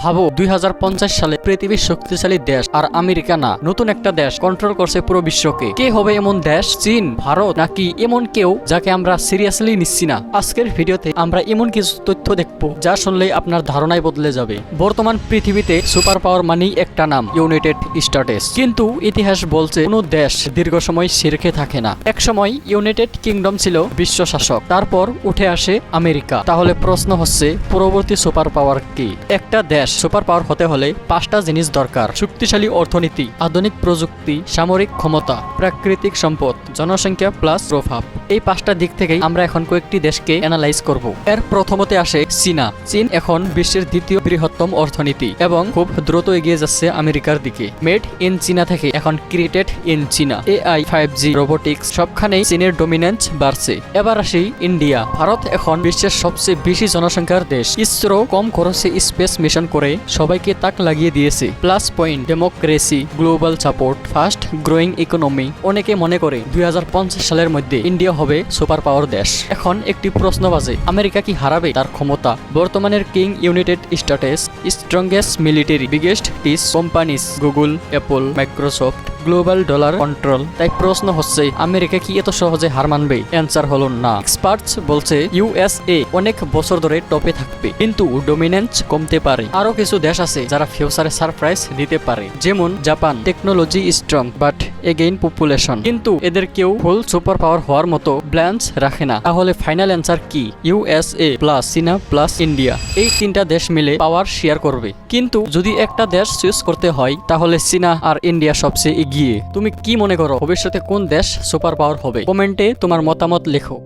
ভাবো 2050 সালে পৃথিবীর শক্তিশালী দেশ আর আমেরিকা না, নতুন একটা দেশ কন্ট্রোল করছে পুরো বিশ্বকে। কে হবে এমন দেশ? চীন, ভারত, নাকি এমন কেউ যাকে আমরা সিরিয়াসলি নিচ্ছি না? আজকের ভিডিওতে আমরা এমন কিছু তথ্য দেখবো যা শুনলে আপনার ধারণাই বদলে যাবে। বর্তমান পৃথিবীতে সুপার পাওয়ার মানেই একটা নাম, ইউনাইটেড স্টেটস। কিন্তু ইতিহাস বলছে কোনো দেশ দীর্ঘ সময় শীর্ষে থাকে না। এক সময় ইউনাইটেড কিংডম ছিল বিশ্ব শাসক, তারপর উঠে আসে আমেরিকা। তাহলে প্রশ্ন হচ্ছে, পরবর্তী সুপার পাওয়ার কি? একটা দেশ সুপার পাওয়ার হতে হলে 5টা জিনিস দরকার: শক্তিশালী অর্থনীতি, আধুনিক প্রযুক্তি, সামরিক ক্ষমতা, প্রাকৃতিক সম্পদ, জনসংখ্যা প্লাস প্রভাব। এই 5টা দিক থেকেই আমরা এখন কয়েকটি দেশকে অ্যানালাইজ করব। এর প্রথমতে আসে চীনা। চীন এখন বিশ্বের দ্বিতীয় বৃহত্তম অর্থনীতি এবং খুব দ্রুত এগিয়ে যাচ্ছে আমেরিকার দিকে। মেড ইন চীনা থেকে এখন ক্রিয়েটেড ইন চীনা। AI, 5G, রোবোটিক্স সবখানেই চীনের ডমিনেন্স বাড়ছে। এবার আসি ইন্ডিয়া। ভারত এখন বিশ্বের সবচেয়ে বেশি জনসংখ্যার দেশ। ইসরো কম খরচে স্পেস মিশন করে সবাইকে তাক লাগিয়ে দিয়েছে। Plus point, democracy, global support, fast growing economy. অনেকে মনে করে 2050 সালের মধ্যে ইন্ডিয়া হবে সুপার পাওয়ার দেশ। এখন একটি প্রশ্ন বাজে, আমেরিকা কি হারাবে তার ক্ষমতা? বর্তমানের king United States, strongest military, biggest tech companies, Google, Apple, Microsoft, global dollar control. তাই প্রশ্ন হচ্ছে, আমেরিকা কি এত সহজে হার মানবে? অ্যান্সার হলো না। এক্সপার্টস বলছে USA অনেক বছর ধরে টপে থাকবে, কিন্তু ডমিনেন্স কমতে পারে। আরো কিছু দেশ আছে যারা ফিউচারে সারপ্রাইজ দিতে পারে, যেমন Japan. Technology strong but again population, কিন্তু এদের কেউ ফুল সুপার পাওয়ার হওয়ার মতো ব্যালেন্স রাখে না। তাহলে ফাইনাল অ্যান্সার কি? USA প্লাস চীনা প্লাস ইন্ডিয়া। এই 3টা দেশ মিলে পাওয়ার শেয়ার করবে। কিন্তু যদি একটা দেশ চুজ করতে হয়, তাহলে চীনা আর ইন্ডিয়া সবচেয়ে এগিয়ে। তুমি কি মনে করো, ভবিষ্যতে কোন দেশ সুপার পাওয়ার হবে? কমেন্টে তোমার মতামত লেখো।